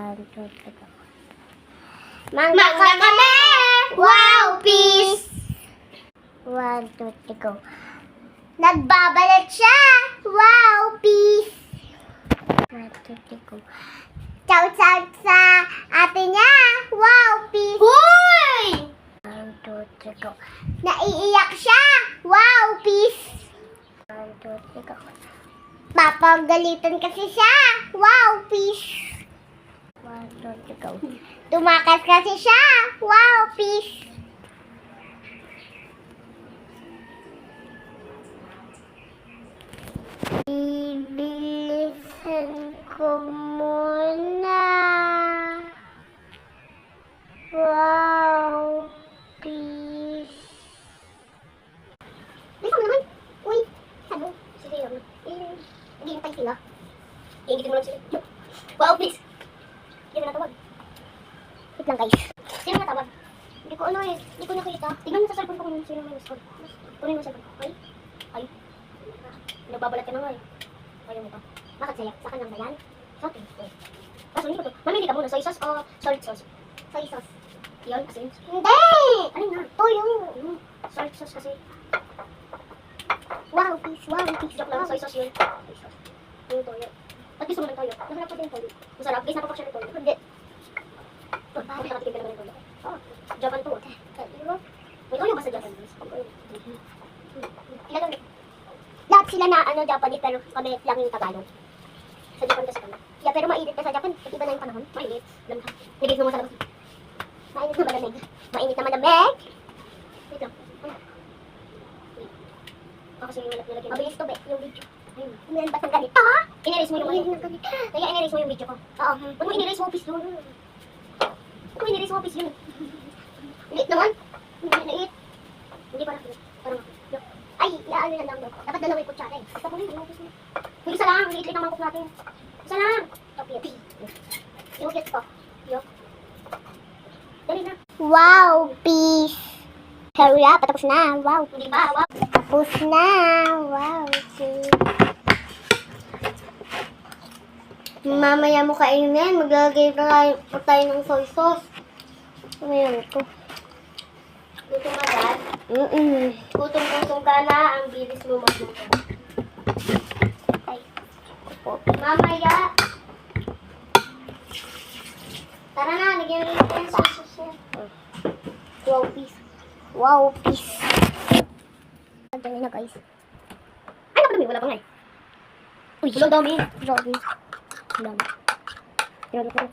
1, 2, 3, go. Mangga kami! Wow, peace! 1, 2, 3, go. Nagbabalat siya! Wow, peace! 1, 2, 3, go. Chow chow sa ate niya! Wow, peace! Hoy! 1, 2, 3, go. Naiiyak siya! Wow, peace! 1, 2, 3, go. Papagalitan kasi siya! Wow, peace! 1, 2, 3, go. Tumakas kasi siya! Wow, peace! Ibilisan ko muna. Wow, peace! Bisa mo naman? Uy, sabo. Sige lang. Hindi yung tayo sila. Iingitin mo lang sila. Wow, please! Hindi mo natawag. Wait lang, guys. Sino natawag? Hindi ko ano eh. Hindi ko nakita. Tignan mo sa cellphone ko kung sino may miss call. Kunin mo sa cellphone ko. Ay? Ay? Nagbabalat ka na nga eh. Ayaw mo to. Bakit saya? Sa kanyang bayan? Okay. Kaso hindi ko to. Mamili ka muna. Soy sauce o salt sauce? Soy sauce. Yun? Kasi yun? Hindi! Ano na? Toyo. Salt sauce kasi. Wow, peace. Wow, peace. Joke lang. Soy sauce yun. Soy sauce. Yung toyo. Ba't gusto mo ng toyo? Nahanap ko din toyo. Masarap. Guys, napapak siya ng toyo. Hindi. Bakit nakatikim ka naman ng toyo? Oh, Japan to. May toyo ba sa Japan? Ilan lang. Lahat sila na Japanese pero kami lang yung Tagalog. Sa Japan kasi kami. Yeah, pero mainit na sa Japan. Iba na yung panahon. Mainit. Lamang. Nagigis mo sa labas. Mainit na malamig. Mainit na malamig. Wait lang. Kasi yung nilagyan. Mabilis to be. Yung video. Ayun. Umilan ba't ng ganito? In-erase mo yung ano. Kaya in-erase mo yung video ko. Oo. Huwag mo in-erase mo office yun. Huwag mo in-erase mo office yun. Liit naman. Liit. Hindi parang parang ay, ano na lang daw. Dapat dalawa yung kutsara eh. Basta mo rin, yung isa lang, liit-liit ang mangkok natin. Isa lang. Topi. Yung kit ko. Yung. Dali na. Wow, peace. Hurry up, tapos na. Wow. Hindi ba? Wow. Tapos na. Wow, peace. Mamaya mo kainin. Maglalagay po tayo ng soy sauce. Mayroon ito. Gutom agad? Gutom ka na, ang bilis mo magluto. Ay, mamaya. Tara na, nagyan rin yung sauce niya. Wow, peace. Wow, peace. Dami na, guys. Ay, naku, wala pa nga eh. Uy, wala dami. Dami. Dami.